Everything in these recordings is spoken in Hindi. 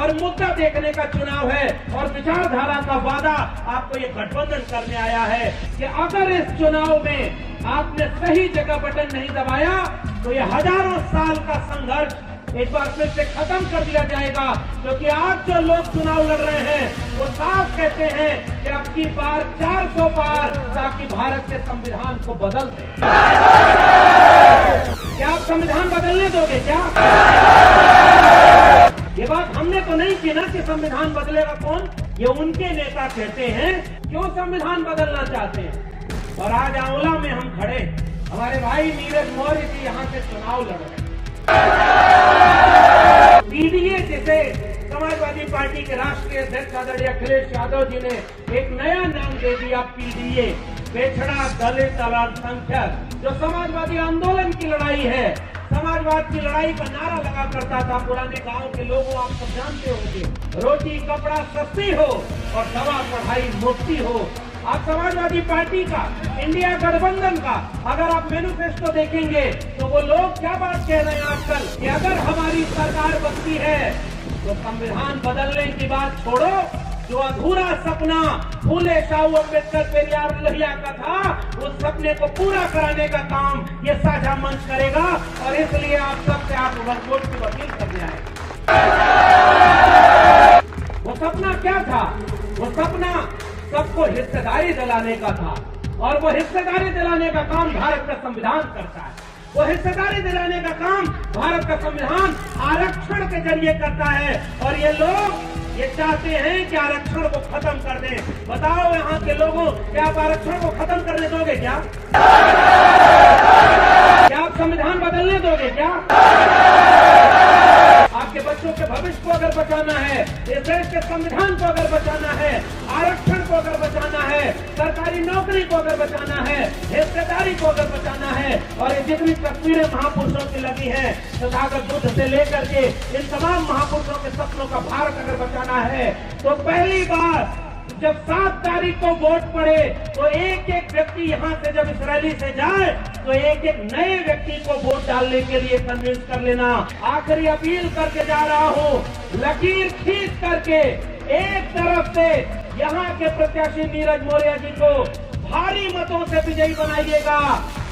और मुद्दा देखने का चुनाव है और विचारधारा का वादा आपको ये गठबंधन करने आया है कि अगर इस चुनाव में आपने सही जगह बटन नहीं दबाया तो ये हजारों साल का संघर्ष एक बार फिर से खत्म कर दिया जाएगा। क्योंकि आज जो लोग चुनाव लड़ रहे हैं वो साफ कहते हैं कि अब की बार 400 पार ताकि भारत के संविधान को बदल दे। क्या आप संविधान बदलने दोगे क्या? ये बात हमने तो नहीं की ना कि संविधान बदलेगा कौन। ये उनके नेता कहते हैं क्यों संविधान बदलना चाहते हैं। और आज आंवला में हम खड़े, हमारे भाई नीरज मौर्य जी यहाँ से चुनाव लड़ रहे हैं। पीडीए जिसे समाजवादी पार्टी के राष्ट्रीय अध्यक्ष आदरणीय अखिलेश यादव जी ने एक नया नाम दे दिया, पीडीए, पिछड़ा दलित अल्पसंख्यक, जो समाजवादी आंदोलन की लड़ाई है, समाजवाद की लड़ाई का नारा लगा करता था। पुराने गांव के लोगों, आप सब जानते होंगे, रोटी कपड़ा सस्ती हो और दवा पढ़ाई मुफ्ती हो। आप समाजवादी पार्टी का, इंडिया गठबंधन का अगर आप मैनिफेस्टो देखेंगे तो वो लोग क्या बात कह रहे हैं आजकल कि अगर हमारी सरकार बनती है तो संविधान बदलने की बात छोड़ो, जो अधूरा सपना फूले शाहू अम्बेडकर पेरियार लोहिया का था उस सपने को पूरा कराने का काम ये साझा मंच करेगा। और इसलिए आप सबसे आप कोर्ट की वकील करने आए। वो सपना क्या था? वो सपना सबको हिस्सेदारी दिलाने का था और वो हिस्सेदारी दिलाने का काम भारत का संविधान करता है। वो हिस्सेदारी दिलाने का काम भारत का संविधान आरक्षण के जरिए करता है। और ये लोग ये चाहते हैं कि आरक्षण को खत्म कर दें। बताओ यहाँ के लोगों, क्या आप आरक्षण को खत्म करने दोगे क्या? क्या आप संविधान बदलने दोगे क्या? आपके बच्चों के भविष्य को अगर बचाना है, इस देश के संविधान को अगर बचाना है, आरक्षण को अगर बचाना है, सरकारी नौकरी को अगर बचाना है, हिस्सेदारी को अगर बचाना है, और ये जितनी तस्वीरें महापुरुषों की लगी हैं, तथागत बुद्ध से लेकर के इन तमाम महापुरुषों के सपनों का भारत अगर बचाना है, तो पहली बार जब 7 तारीख को वोट पड़े तो एक एक व्यक्ति यहाँ से जब इस रैली से जाए तो एक एक नए व्यक्ति को वोट डालने के लिए कन्विंस कर लेना। आखिरी अपील करके जा रहा हूँ, लकीर खींच करके एक तरफ से यहाँ के प्रत्याशी नीरज मौर्य जी को भारी मतों से विजयी बनाइएगा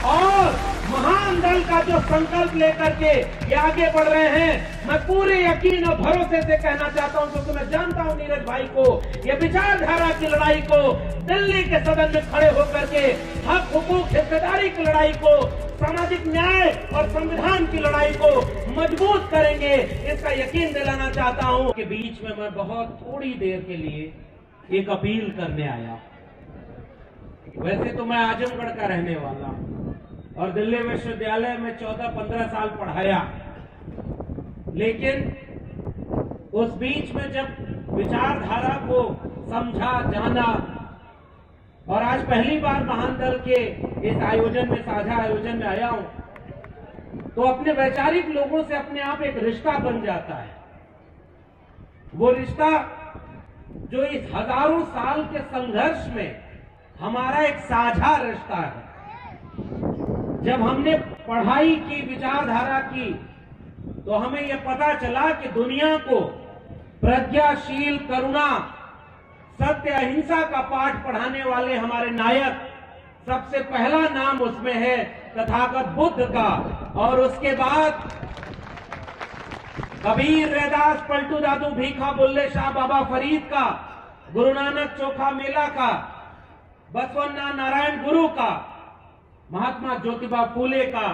और महान दल का जो संकल्प लेकर के ये आगे बढ़ रहे हैं, मैं पूरे यकीन और भरोसे से कहना चाहता हूं, क्योंकि मैं जानता हूं नीरज भाई को, ये विचारधारा की लड़ाई को दिल्ली के सदन में खड़े होकर के हक हुकूक हिस्सेदारी की लड़ाई को, सामाजिक न्याय और संविधान की लड़ाई को मजबूत करेंगे, इसका यकीन दिलाना चाहता हूं। के बीच में मैं बहुत थोड़ी देर के लिए एक अपील करने आया। वैसे तो मैं आजमगढ़ का रहने वाला हूं और दिल्ली विश्वविद्यालय में 14-15 साल पढ़ाया, लेकिन उस बीच में जब विचारधारा को समझा, जाना और आज पहली बार महान दल के इस आयोजन में, साझा आयोजन में आया हूं, तो अपने वैचारिक लोगों से अपने आप एक रिश्ता बन जाता है। वो रिश्ता जो इस हजारों साल के संघर्ष में हमारा एक साझा रिश्ता है। जब हमने पढ़ाई की, विचारधारा की, तो हमें यह पता चला कि दुनिया को प्रज्ञाशील, करुणा, सत्य, अहिंसा का पाठ पढ़ाने वाले हमारे नायक, सबसे पहला नाम उसमें है तथागत बुद्ध का, और उसके बाद कबीर, रैदास, पलटू दादू, भीखा, बुल्ले शाह, बाबा फरीद का, गुरु नानक चोखा मेला का, बसवन्ना नारायण गुरु का, महात्मा ज्योतिबा फूले का,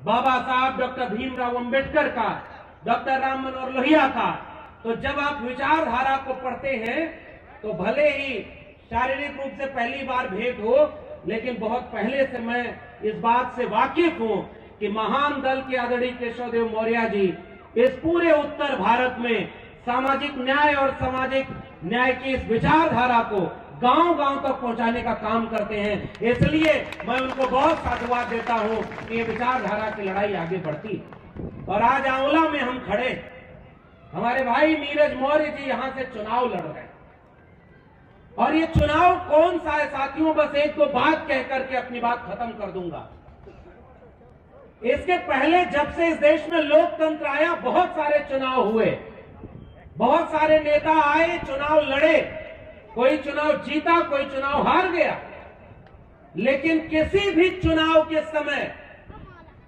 बाबा साहब डॉक्टर भीमराव अंबेडकर का, डॉक्टर राम मनोहर लोहिया का। तो जब आप विचारधारा को पढ़ते हैं तो भले ही शारीरिक रूप से पहली बार भेंट हो, लेकिन बहुत पहले से मैं इस बात से वाकिफ हूं कि महान दल के आदरणीय केशवदेव मौर्य जी इस पूरे उत्तर भारत में सामाजिक न्याय और सामाजिक न्याय की इस विचारधारा को गांव-गांव तक पहुंचाने का काम करते हैं। इसलिए मैं उनको बहुत साधुवाद देता हूं कि ये विचारधारा की लड़ाई आगे बढ़ती। और आज आंवला में हम खड़े, हमारे भाई नीरज मौर्य जी यहां से चुनाव लड़ रहे हैं। और ये चुनाव कौन सा है साथियों, बस एक दो बात कह करके अपनी बात खत्म कर दूंगा। इसके पहले जब से इस देश में लोकतंत्र आया, बहुत सारे चुनाव हुए, बहुत सारे नेता आए, चुनाव लड़े, कोई चुनाव जीता, कोई चुनाव हार गया, लेकिन किसी भी चुनाव के समय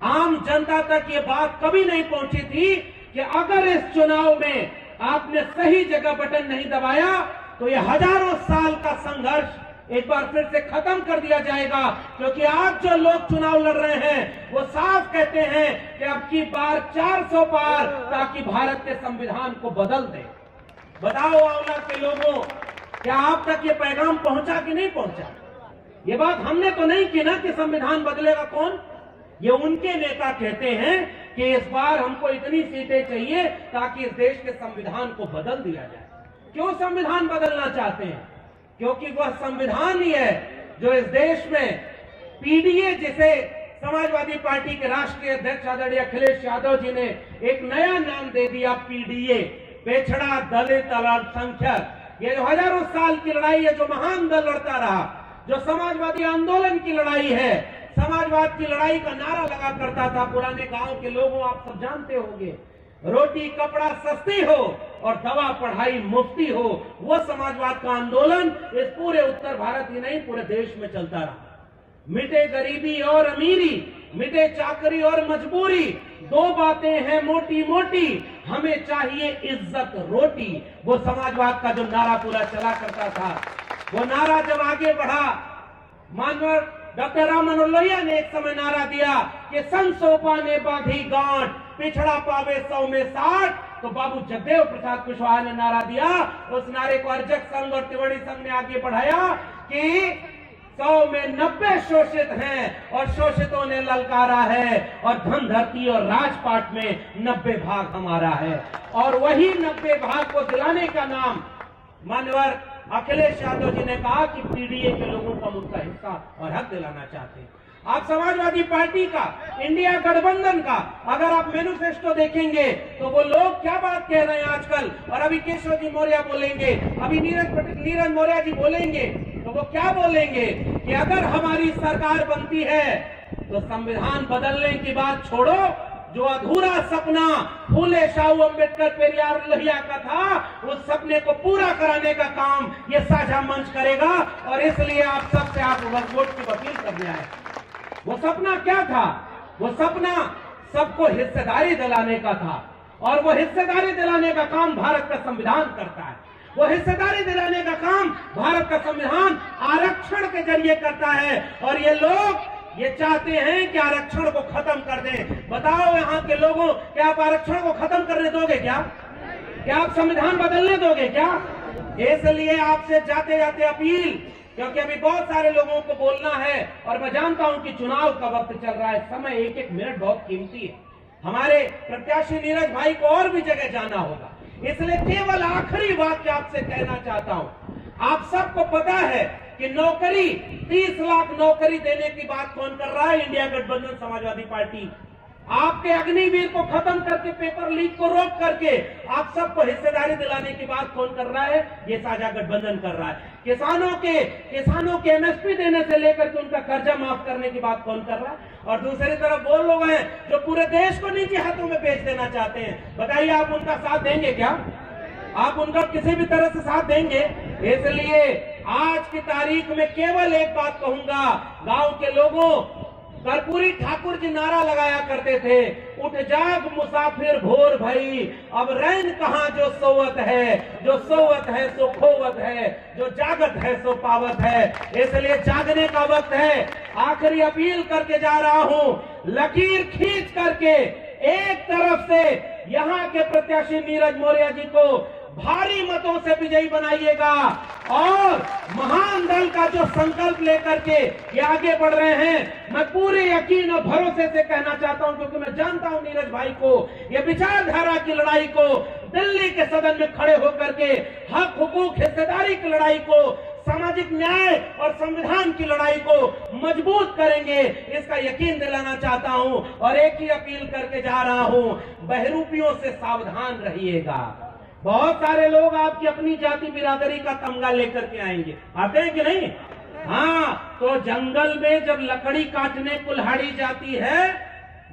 आम जनता तक ये बात कभी नहीं पहुंची थी कि अगर इस चुनाव में आपने सही जगह बटन नहीं दबाया तो ये हजारों साल का संघर्ष एक बार फिर से खत्म कर दिया जाएगा। क्योंकि आज जो लोग चुनाव लड़ रहे हैं वो साफ कहते हैं कि अब की बार 400 पार, ताकि भारत के संविधान को बदल दे। बताओ आंवला के लोगों, क्या आप तक ये पैगाम पहुंचा कि नहीं पहुंचा? ये बात हमने तो नहीं की ना कि संविधान बदलेगा कौन। ये उनके नेता कहते हैं कि इस बार हमको इतनी सीटें चाहिए ताकि इस देश के संविधान को बदल दिया जाए। क्यों संविधान बदलना चाहते हैं? क्योंकि वह संविधान ही है जो इस देश में पीडीए, जिसे समाजवादी पार्टी के राष्ट्रीय अध्यक्ष आदरणीय अखिलेश यादव जी ने एक नया नाम दे दिया, पीडीए, पिछड़ा दलित अल्पसंख्यक। ये जो हजारों साल की लड़ाई है, जो महान दल लड़ता रहा, जो समाजवादी आंदोलन की लड़ाई है, समाजवाद की लड़ाई का नारा लगा करता था पुराने गांव के लोगों, आप सब जानते होंगे, रोटी कपड़ा सस्ती हो और दवा पढ़ाई मुफ्ती हो, वो समाजवाद का आंदोलन इस पूरे उत्तर भारत ही नहीं पूरे देश में चलता रहा। मिटे गरीबी और अमीरी, मिटे चाकरी और मजबूरी, दो बातें हैं मोटी मोटी, हमें चाहिए इज्जत रोटी। वो समाजवाद का जो नारा पूरा चला करता था, वो नारा जब आगे बढ़ा, मानवर डॉक्टर राम मनोहर लोहिया ने एक समय नारा दिया कि संसोपा ने बांधी गांठ, पिछड़ा पावे 100 में 60, तो बाबू जगदेव प्रसाद कुशवाहा ने नारा दिया। उस नारे को अर्जक संघ और त्रिवेणी संघ ने आगे बढ़ाया कि 100 में 90 शोषित हैं और शोषितों ने ललकारा है, और धन धरती और राजपाट में 90 भाग हमारा है। और वही 90 भाग को दिलाने का नाम मानवर अखिलेश यादव जी ने कहा कि पीडीए के लोगों को उनका हिस्सा और हक दिलाना चाहते हैं। आप समाजवादी पार्टी का, इंडिया गठबंधन का अगर आप मैनिफेस्टो देखेंगे तो वो लोग क्या बात कह रहे हैं आजकल, और अभी केशव जी मौर्य बोलेंगे, अभी नीरज मौर्य जी बोलेंगे, तो वो क्या बोलेंगे कि अगर हमारी सरकार बनती है तो संविधान बदलने की बात छोड़ो, जो अधूरा सपना फूले शाहू अंबेडकर पेरियार लोहिया का था, उस सपने को पूरा कराने का काम ये साझा मंच करेगा। और इसलिए आप सबसे आप वोट की अपील करने आए। वो सपना क्या था? वो सपना सबको हिस्सेदारी दिलाने का था, और वो हिस्सेदारी दिलाने का काम भारत का संविधान करता है। वो हिस्सेदारी दिलाने का काम भारत का संविधान आरक्षण के जरिए करता है, और ये लोग ये चाहते हैं कि आरक्षण को खत्म कर दें। बताओ यहाँ के लोगों, क्या आप आरक्षण को खत्म करने दोगे? क्या आप संविधान बदलने दोगे क्या? इसलिए आपसे जाते जाते अपील, क्योंकि अभी बहुत सारे लोगों को बोलना है, और मैं जानता हूं कि चुनाव का वक्त चल रहा है, समय एक एक मिनट बहुत कीमती है। हमारे प्रत्याशी नीरज भाई को और भी जगह जाना होगा, इसलिए केवल आखिरी वाक्य आपसे कहना चाहता हूं। आप सबको पता है कि नौकरी, 30 लाख नौकरी देने की बात कौन कर रहा है? इंडिया गठबंधन समाजवादी पार्टी। आपके अग्निवीर को खत्म करके, पेपर लीक को रोक करके आप सबको हिस्सेदारी दिलाने की बात कौन कर रहा है? ये साझा गठबंधन कर रहा है। किसानों के एमएसपी देने से लेकर के उनका कर्जा माफ करने की बात कौन कर रहा है? और दूसरी तरफ वो लोग हैं जो पूरे देश को निजी हाथों में बेच देना चाहते हैं। बताइए, आप उनका साथ देंगे क्या? आप उनका किसी भी तरह से साथ देंगे? इसलिए आज की तारीख में केवल एक बात कहूंगा, गांव के लोगों, कर्पूरी ठाकुर जी नारा लगाया करते थे, उठ जाग मुसाफिर भोर भई, अब रैन कहां जो सोवत है, जो सोवत है सो खोवत है, जो जागत है सो पावत है। इसलिए जागने का वक्त है। आखिरी अपील करके जा रहा हूं, लकीर खींच करके एक तरफ से यहां के प्रत्याशी नीरज मौर्य जी को भारी मतों से विजयी बनाइएगा, और महान दल का जो संकल्प लेकर के ये आगे बढ़ रहे हैं, मैं पूरे यकीन और भरोसे से कहना चाहता हूं, क्योंकि मैं जानता हूं नीरज भाई को, ये विचारधारा की लड़ाई को, दिल्ली के सदन में खड़े होकर के हक हुकूक हिस्सेदारी की लड़ाई को, सामाजिक न्याय और संविधान की लड़ाई को मजबूत करेंगे, इसका यकीन दिलाना चाहता हूं। और एक ही अपील करके जा रहा हूं, बहरूपियों से सावधान रहिएगा। बहुत सारे लोग आपकी अपनी जाति बिरादरी का तमगा लेकर के आएंगे, आते हैं कि नहीं? हाँ, तो जंगल में जब लकड़ी काटने कुल्हाड़ी जाती है,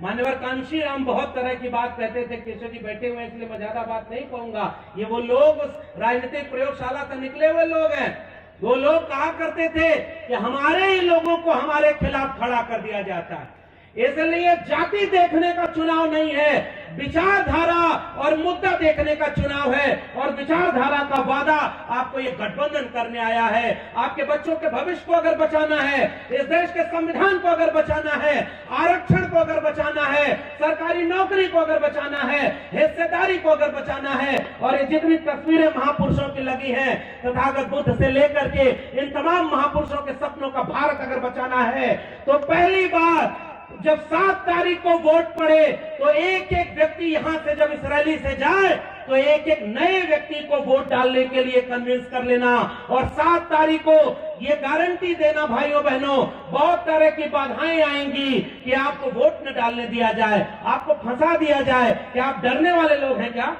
मान्यवर कांशी राम बहुत तरह की बात कहते थे। केशव जी बैठे हुए इसलिए मैं ज्यादा बात नहीं कहूंगा। ये वो लोग उस राजनीतिक प्रयोगशाला से निकले हुए लोग हैं। वो लोग कहा करते थे कि हमारे ही लोगों को हमारे खिलाफ खड़ा कर दिया जाता है। इसलिए जाति देखने का चुनाव नहीं है, विचारधारा और मुद्दा देखने का चुनाव है। और विचारधारा का वादा आपको ये गठबंधन करने आया है। आपके बच्चों के भविष्य को अगर बचाना है, इस देश के संविधान को अगर बचाना है, आरक्षण को अगर बचाना है, सरकारी नौकरी को अगर बचाना है, हिस्सेदारी को अगर बचाना है, और ये जितनी तस्वीरें महापुरुषों की लगी हैं तथागत बुद्ध से लेकर के इन तमाम महापुरुषों के सपनों का भारत अगर बचाना है, तो पहली बार जब 7 तारीख को वोट पड़े तो एक एक व्यक्ति यहां से जब इस रैली से जाए तो एक एक नए व्यक्ति को वोट डालने के लिए कन्विंस कर लेना। और 7 तारीख को ये गारंटी देना भाइयों बहनों, बहुत तरह की बाधाएं आएंगी कि आपको वोट न डालने दिया जाए, आपको फंसा दिया जाए। क्या आप डरने वाले लोग हैं क्या?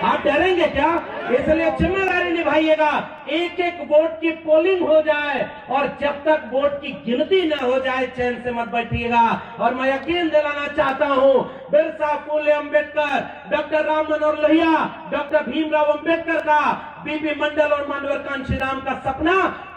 आप डरेंगे क्या? इसलिए जिम्मेदारी निभाइएगा। एक एक वोट की पोलिंग हो जाए और जब तक वोट की गिनती न हो जाए चैन से मत बैठिएगा। और मैं यकीन दिलाना चाहता हूं, बिरसा फुले अंबेडकर, डॉक्टर राम मनोहर लोहिया, डॉक्टर भीमराव अंबेडकर का, बीपी मंडल और मान्यवर कांशी राम का सपना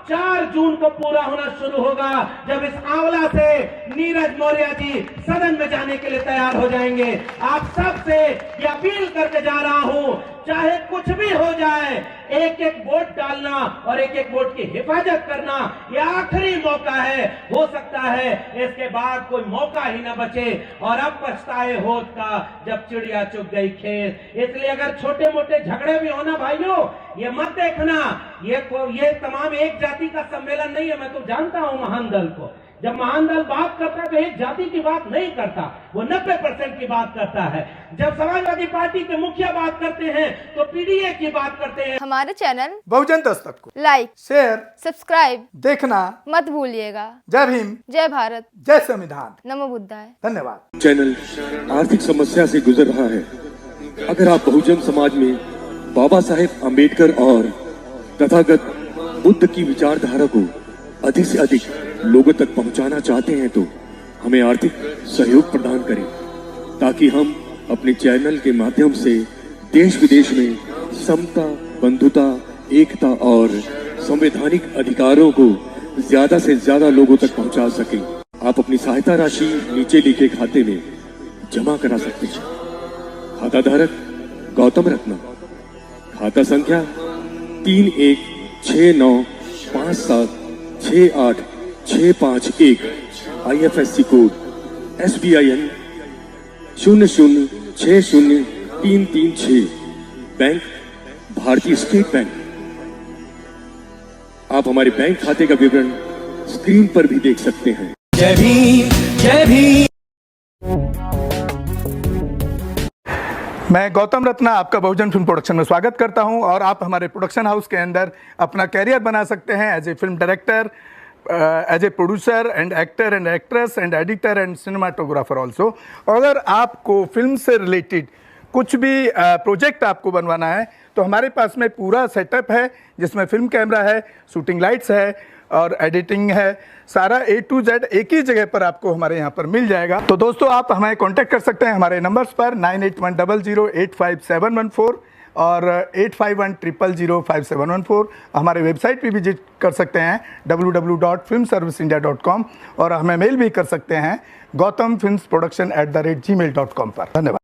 4 जून को पूरा होना शुरू होगा, जब इस आंवला से नीरज मौर्य जी सदन में जाने के लिए तैयार हो जाएंगे। आप सबसे ये अपील करके जा रहा हूं, चाहे कुछ भी हो जाए, एक एक वोट डालना और एक एक वोट की हिफाजत करना ये आखिरी मौका है। हो सकता है इसके बाद कोई मौका ही ना बचे और अब पछताए होत का जब चिड़िया चुग गई खेत। इसलिए अगर छोटे मोटे झगड़े भी होना भाइयों, ये मत देखना ये तमाम एक जाति का सम्मेलन नहीं है। मैं तो जानता हूं महान दल को, जब महान दल बात करता है तो एक जाति की बात नहीं करता, वो 90% की बात करता है। जब समाजवादी पार्टी के मुखिया बात करते हैं तो पीडीए की बात करते हैं। हमारे चैनल बहुजन दस्तक को लाइक, शेयर, सब्सक्राइब देखना मत भूलिएगा। जय भीम, जय भारत, जय संविधान, नमो बुद्धाय। धन्यवाद। चैनल आर्थिक समस्या से गुजर रहा है। अगर आप बहुजन समाज में बाबा साहेब अम्बेडकर और तथागत बुद्ध की विचारधारा को अधिक से अधिक लोगों तक पहुंचाना चाहते हैं तो हमें आर्थिक सहयोग प्रदान करें, ताकि हम अपने चैनल के माध्यम से देश विदेश में समता, बंधुता, एकता और संवैधानिक अधिकारों को ज्यादा से ज्यादा लोगों तक पहुंचा सकें। आप अपनी सहायता राशि नीचे लिखे खाते में जमा करा सकते हैं। खाता धारक गौतम रत्न, खाता संख्या 3169576865 IFSC कोड SBIN 0060336, बैंक भारतीय स्टेट बैंक। आप हमारे बैंक खाते का विवरण स्क्रीन पर भी देख सकते हैं। जय भीम, जय भीम। मैं गौतम रत्ना आपका बहुजन फिल्म प्रोडक्शन में स्वागत करता हूं और आप हमारे प्रोडक्शन हाउस के अंदर अपना कैरियर बना सकते हैं as a film director, as a producer and actor and actress and editor and cinematographer also. अगर आपको फिल्म से रिलेटेड कुछ भी प्रोजेक्ट आपको बनवाना है तो हमारे पास में पूरा सेटअप है, जिसमें फिल्म कैमरा है, शूटिंग लाइट्स है और एडिटिंग है। सारा A to Z एक ही जगह पर आपको हमारे यहाँ पर मिल जाएगा। तो दोस्तों आप हमें कांटेक्ट कर सकते हैं हमारे नंबर्स पर 9810085714 और 8510005714। हमारे वेबसाइट पे विजिट कर सकते हैं www.filmserviceindia.com और हमें मेल भी कर सकते हैं gautamfilmsproduction@gmail.com पर। धन्यवाद।